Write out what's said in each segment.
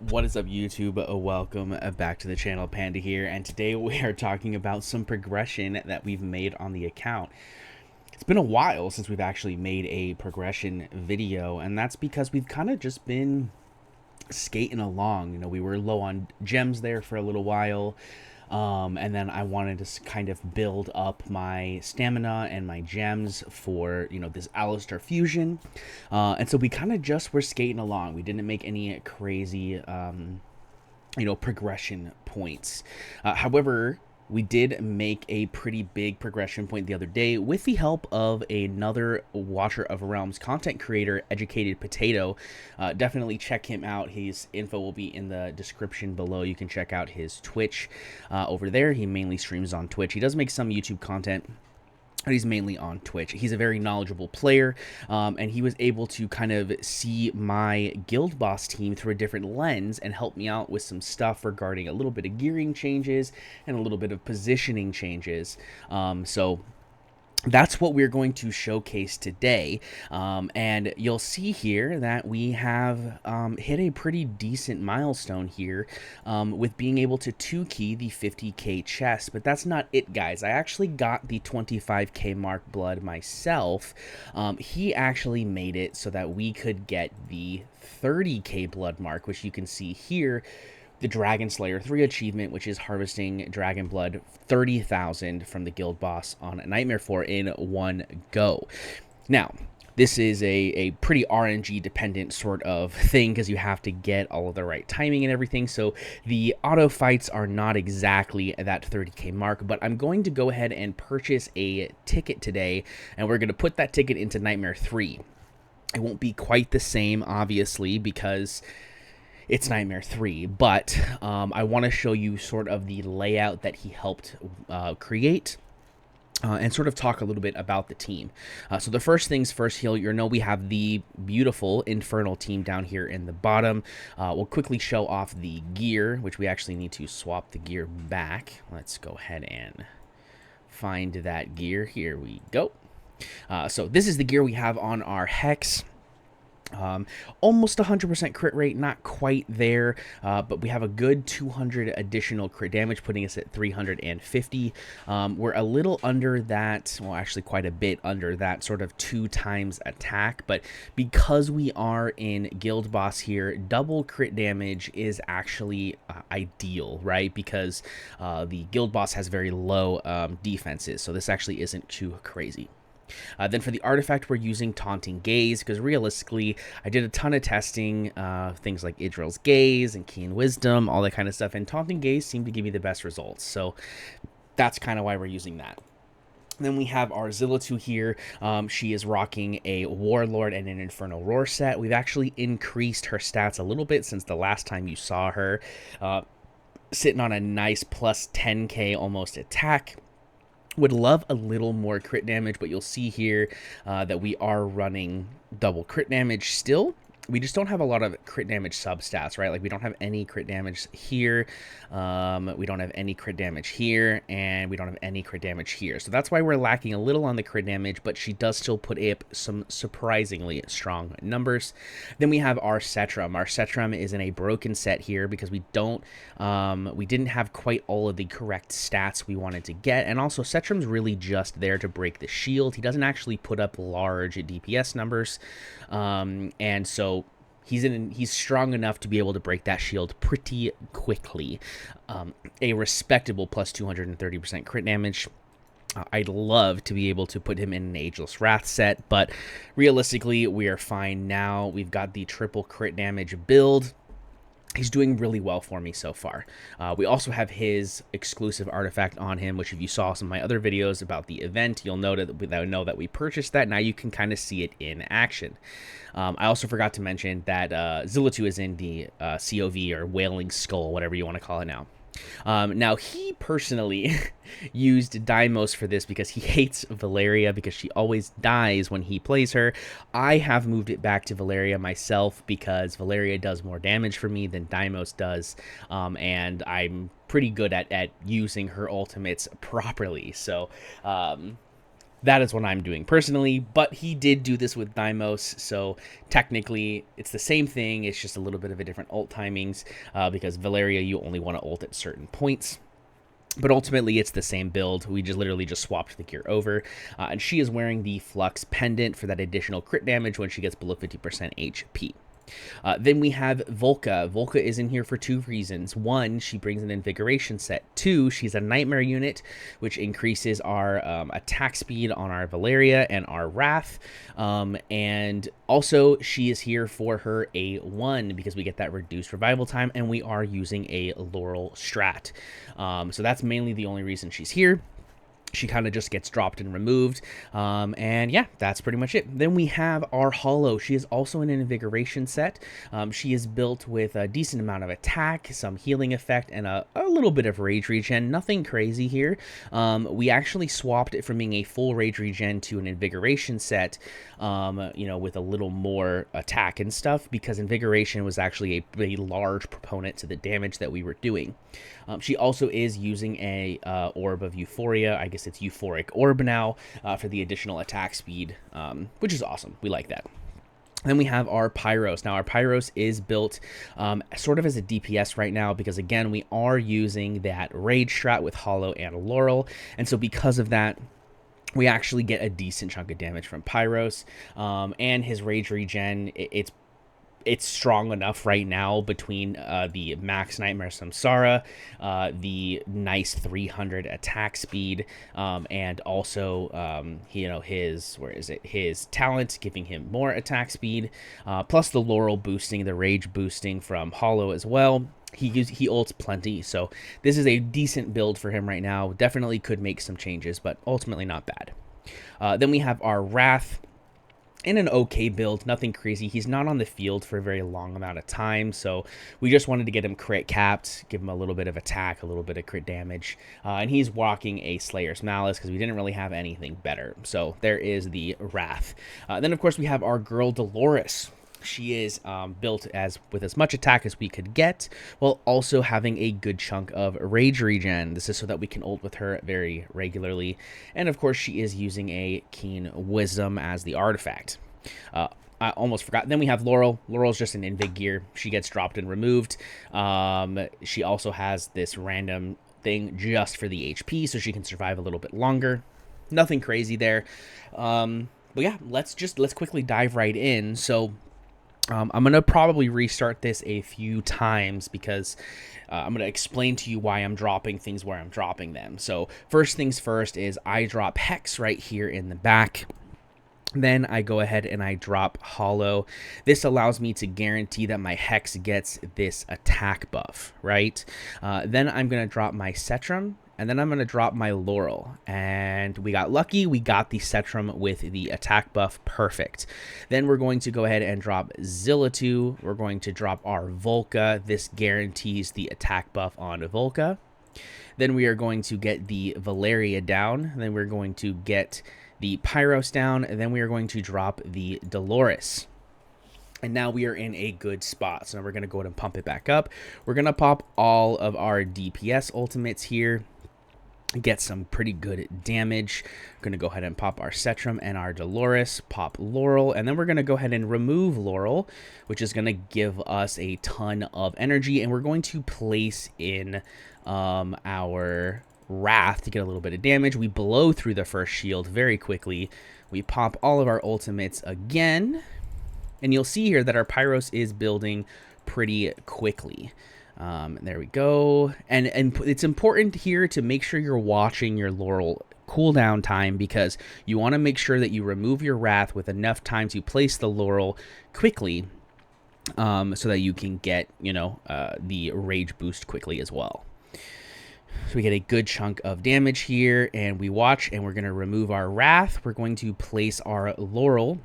What is up, YouTube? Welcome back to the channel. Panda here, and today we are talking about some progression that we've made on the account. It's been a while since we've actually made a progression video, and that's because we've kind of just been skating along. We were low on gems there for a little while, and then I wanted to kind of build up my stamina and my gems for this Alistar fusion, and so we kind of just were skating along. We didn't make any crazy progression points. However, we did make a pretty big progression point the other day with the help of another Watcher of Realms content creator, Educated Potato. Definitely check him out. His info will be in the description below. You can check out his Twitch over there. He mainly streams on Twitch. He does make some YouTube content, but he's mainly on Twitch. He's a very knowledgeable player, and he was able to kind of see my guild boss team through a different lens and help me out with some stuff regarding a little bit of gearing changes and a little bit of positioning changes. So that's what we're going to showcase today, and you'll see here that we have hit a pretty decent milestone here with being able to 2-key the 50k chest. But that's not it, guys. I actually got the 25k mark blood myself. He actually made it so that we could get the 30k blood mark, which you can see here, the Dragon Slayer 3 achievement, which is harvesting dragon blood 30,000 from the guild boss on Nightmare 4 in one go. Now, this is a pretty RNG dependent sort of thing because you have to get all of the right timing and everything. So the auto fights are not exactly that 30k mark, but I'm going to go ahead and purchase a ticket today, and we're going to put that ticket into Nightmare 3. It won't be quite the same, obviously, because it's Nightmare 3, but I want to show you sort of the layout that he helped create, and sort of talk a little bit about the team. So the first things first, you'll know we have the beautiful Infernal team down here in the bottom. We'll quickly show off the gear, which we actually need to swap the gear back. Let's go ahead and find that gear. Here we go. So this is the gear we have on our Hex. Almost 100% crit rate, not quite there, but we have a good 200 additional crit damage, putting us at 350. We're a little under that, well, actually quite a bit under that sort of 2 times attack, but because we are in Guild Boss here, double crit damage is actually ideal, right? Because the Guild Boss has very low defenses, so this actually isn't too crazy. Then for the artifact, we're using Taunting Gaze, because realistically, I did a ton of testing, things like Idril's Gaze and Keen Wisdom, all that kind of stuff, and Taunting Gaze seemed to give me the best results, so that's kind of why we're using that. Then we have our Zillatu here. She is rocking a Warlord and an Infernal Roar set. We've actually increased her stats a little bit since the last time you saw her, sitting on a nice plus 10k almost attack. Would love a little more crit damage, but you'll see here that we are running double crit damage still. We just don't have a lot of crit damage substats, right? Like, we don't have any crit damage here, we don't have any crit damage here, and we don't have any crit damage here. So that's why we're lacking a little on the crit damage, but she does still put up some surprisingly strong numbers. Then we have our Setram. Our Setram is in a broken set here because we didn't have quite all of the correct stats we wanted to get, and also Setram's really just there to break the shield. He doesn't actually put up large DPS numbers, and so he's strong enough to be able to break that shield pretty quickly. A respectable plus 230% crit damage. I'd love to be able to put him in an Ageless Wrath set, but realistically, we are fine now. We've got the triple crit damage build. He's doing really well for me so far. We also have his exclusive artifact on him, which if you saw some of my other videos about the event, you'll know that we purchased that. Now you can kind of see it in action. I also forgot to mention that Zillatu is in the COV, or Wailing Skull, whatever you want to call it now. Now, he personally used Deimos for this because he hates Valeria, because she always dies when he plays her. I have moved it back to Valeria myself because Valeria does more damage for me than Deimos does, and I'm pretty good at using her ultimates properly. So That is what I'm doing personally, but he did do this with Deimos, so technically it's the same thing. It's just a little bit of a different ult timings because Valeria, you only want to ult at certain points. But ultimately, it's the same build. We just literally just swapped the gear over. And she is wearing the Flux Pendant for that additional crit damage when she gets below 50% HP. Then we have Volca. Volca is in here for two reasons. One, she brings an invigoration set. Two, she's a nightmare unit, which increases our attack speed on our Valeria and our Wrath. And also, she is here for her A1 because we get that reduced revival time, and we are using a Laurel strat. So that's mainly the only reason she's here. She kind of just gets dropped and removed. And yeah, that's pretty much it. Then we have our Hollow. She is also in an invigoration set. She is built with a decent amount of attack, some healing effect, and a little bit of rage regen. Nothing crazy here. We actually swapped it from being a full rage regen to an invigoration set, you know, with a little more attack and stuff, because invigoration was actually a large proponent to the damage that we were doing. She also is using a Orb of Euphoria. I guess it's Euphoric Orb now for the additional attack speed, which is awesome. We like that. Then we have our Pyros. Now, our Pyros is built sort of as a DPS right now because, again, we are using that Rage strat with Hollow and Laurel. And so because of that, we actually get a decent chunk of damage from Pyros. And his Rage regen, it's strong enough right now between the max Nightmare Samsara, the nice 300 attack speed, and also you know, his talent giving him more attack speed, plus the Laurel boosting, the rage boosting from Hollow as well. He ults plenty, so this is a decent build for him right now. Definitely could make some changes, but ultimately not bad. Then we have our Wrath. In an okay build, nothing crazy. He's not on the field for a very long amount of time, so we just wanted to get him crit capped, give him a little bit of attack, a little bit of crit damage, and he's walking a Slayer's Malice because we didn't really have anything better. So there is the Wrath. Then, of course, we have our girl Dolores. She is built with as much attack as we could get, while also having a good chunk of rage regen. This is so that we can ult with her very regularly. And of course, she is using a Keen Wisdom as the artifact. I almost forgot. Then we have Laurel. Laurel's just an invig gear. She gets dropped and removed. She also has this random thing just for the HP, so she can survive a little bit longer. Nothing crazy there. But yeah, let's quickly dive right in. So I'm going to probably restart this a few times because I'm going to explain to you why I'm dropping things where I'm dropping them. So first things first is I drop Hex right here in the back. Then I go ahead and I drop Hollow. This allows me to guarantee that my Hex gets this attack buff, right? Then I'm going to drop my Cetrum. And then I'm going to drop my Laurel. And we got lucky. We got the Cetrum with the attack buff. Perfect. Then we're going to go ahead and drop Zillatu. We're going to drop our Volca. This guarantees the attack buff on Volca. Then we are going to get the Valeria down. And then we're going to get the Pyros down. And then we are going to drop the Dolores. And now we are in a good spot. So now we're going to go ahead and pump it back up. We're going to pop all of our DPS ultimates here. Get some pretty good damage. We're going to go ahead and pop our Cetrum and our Dolores, pop Laurel, and then we're going to go ahead and remove Laurel, which is going to give us a ton of energy, and we're going to place in our Wrath to get a little bit of damage. We blow through the first shield very quickly. We pop all of our ultimates again, and you'll see here that our Pyros is building pretty quickly. There we go. And it's important here to make sure you're watching your Laurel cooldown time because you want to make sure that you remove your Wrath with enough time to place the Laurel quickly so that you can get, you know, the rage boost quickly as well. So we get a good chunk of damage here and we watch and we're going to remove our Wrath. We're going to place our Laurel.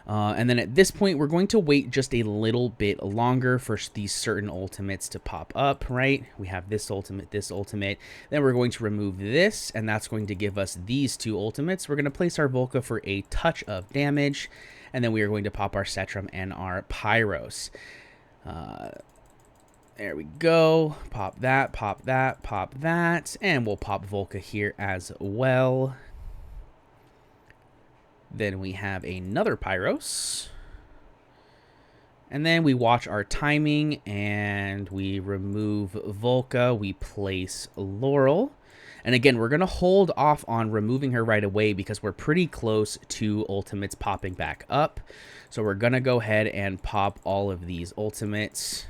And then at this point, we're going to wait just a little bit longer for these certain ultimates to pop up, right? We have this ultimate. Then we're going to remove this, and that's going to give us these two ultimates. We're going to place our Volca for a touch of damage, and then we are going to pop our Cetrum and our Pyros. There we go. Pop that, pop that, pop that, and we'll pop Volca here as well. Then we have another Pyros. And then we watch our timing, and we remove Volca. We place Laurel. And again, we're going to hold off on removing her right away because we're pretty close to ultimates popping back up. So we're going to go ahead and pop all of these ultimates.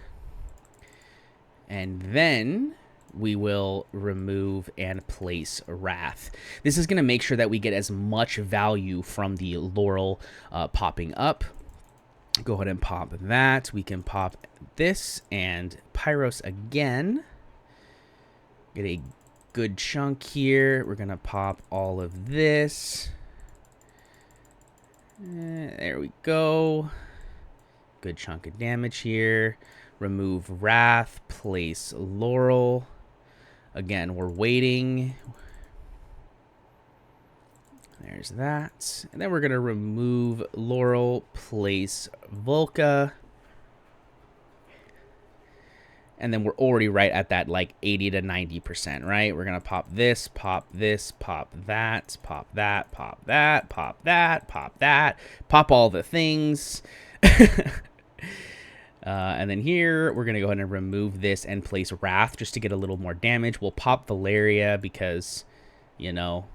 And then we will remove and place Wrath. This is going to make sure that we get as much value from the Laurel popping up. Go ahead and pop that. We can pop this and Pyros again. Get a good chunk here. We're going to pop all of this. There we go. Good chunk of damage here. Remove Wrath. Place Laurel. Again, we're waiting. There's that. And then we're going to remove Laurel, place Volca. And then we're already right at that like 80 to 90%, right? We're going to pop this, pop this, pop that, pop that, pop that, pop that, pop that, pop all the things. And then here, we're going to go ahead and remove this and place Wrath just to get a little more damage. We'll pop Valeria because, you know,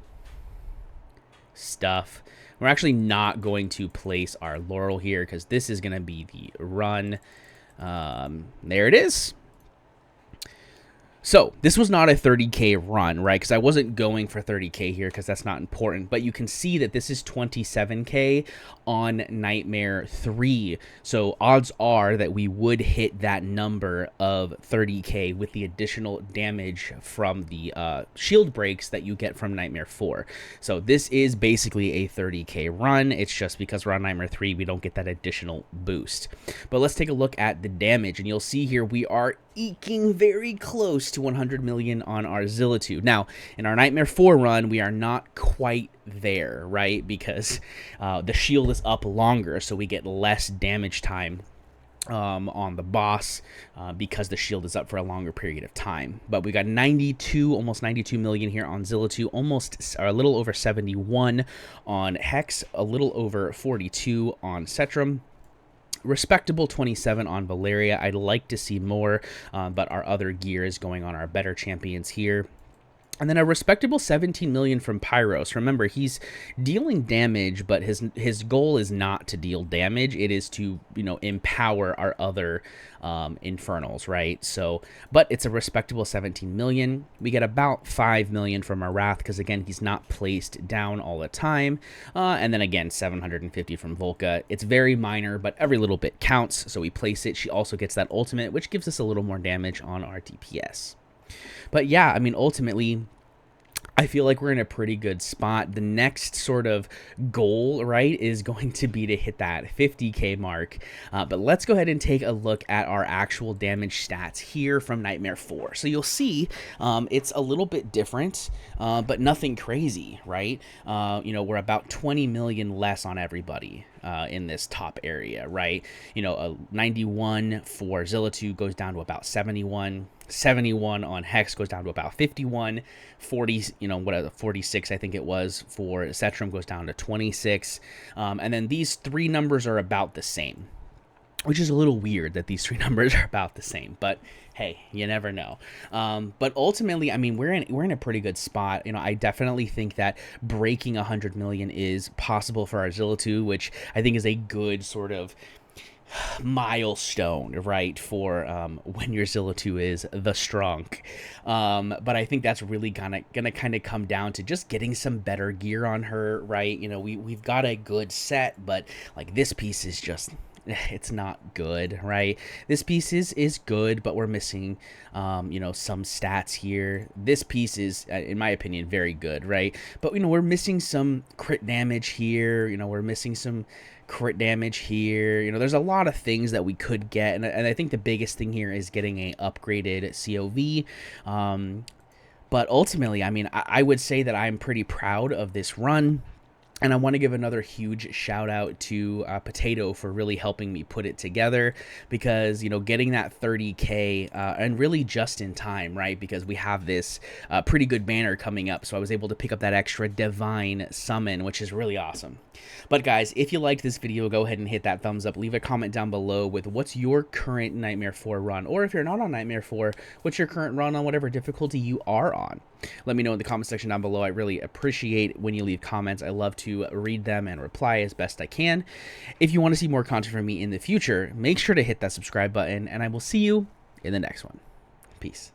stuff. We're actually not going to place our Laurel here because this is going to be the run. There it is. So this was not a 30K run, right? Because I wasn't going for 30K here because that's not important. But you can see that this is 27K on Nightmare 3. So odds are that we would hit that number of 30K with the additional damage from the shield breaks that you get from Nightmare 4. So this is basically a 30K run. It's just because we're on Nightmare 3, we don't get that additional boost. But let's take a look at the damage. And you'll see here we are eking very close to 100 million on our Zilla 2. Now, in our Nightmare 4 run, we are not quite there, right? Because the shield is up longer, so we get less damage time on the boss because the shield is up for a longer period of time. But we got 92, almost 92 million here on Zilla 2, almost a little over 71 on Hex, a little over 42 on Cetrum. Respectable 27 on Valeria. I'd like to see more, but our other gear is going on our better champions here. And then a respectable 17 million from Pyros. Remember, he's dealing damage, but his goal is not to deal damage. It is to, you know, empower our other Infernals, right? So, but it's a respectable 17 million. We get about 5 million from our Wrath because, again, he's not placed down all the time. And then, again, 750 from Volca. It's very minor, but every little bit counts. So we place it. She also gets that ultimate, which gives us a little more damage on our DPS. But yeah, I mean, ultimately, I feel like we're in a pretty good spot. The next sort of goal, right, is going to be to hit that 50K mark. But let's go ahead and take a look at our actual damage stats here from Nightmare 4. So you'll see it's a little bit different, but nothing crazy, right? You know, we're about 20 million less on everybody in this top area, right? You know, a 91 for Zilla 2 goes down to about 71. 71 on Hex goes down to about 51. 40, you know, what, 46 I think it was for Cetrum goes down to 26. And then these three numbers are about the same, which is a little weird that these three numbers are about the same, but hey, you never know. But ultimately, I mean, we're in a pretty good spot. You know, I definitely think that breaking 100 million is possible for our Zilla 2, which I think is a good sort of milestone, right, for when your Zilla 2 is the strong. But I think that's really gonna kind of come down to just getting some better gear on her, right? You know, we've got a good set, but like this piece is just, it's not good, right? This piece is good, but we're missing you know, some stats here. This piece is, in my opinion, very good, right? But you know, we're missing some crit damage here. You know, we're missing some crit damage here. You know, there's a lot of things that we could get, and I think the biggest thing here is getting a upgraded COV. But ultimately, I mean, I would say that I'm pretty proud of this run. And I want to give another huge shout out to Potato for really helping me put it together, because, you know, getting that 30K and really just in time, right? Because we have this pretty good banner coming up. So I was able to pick up that extra divine summon, which is really awesome. But guys, if you liked this video, go ahead and hit that thumbs up. Leave a comment down below with what's your current Nightmare 4 run. Or if you're not on Nightmare 4, what's your current run on whatever difficulty you are on. Let me know in the comment section down below. I really appreciate when you leave comments. I love to read them and reply as best I can. If you want to see more content from me in the future, make sure to hit that subscribe button, and I will see you in the next one. Peace.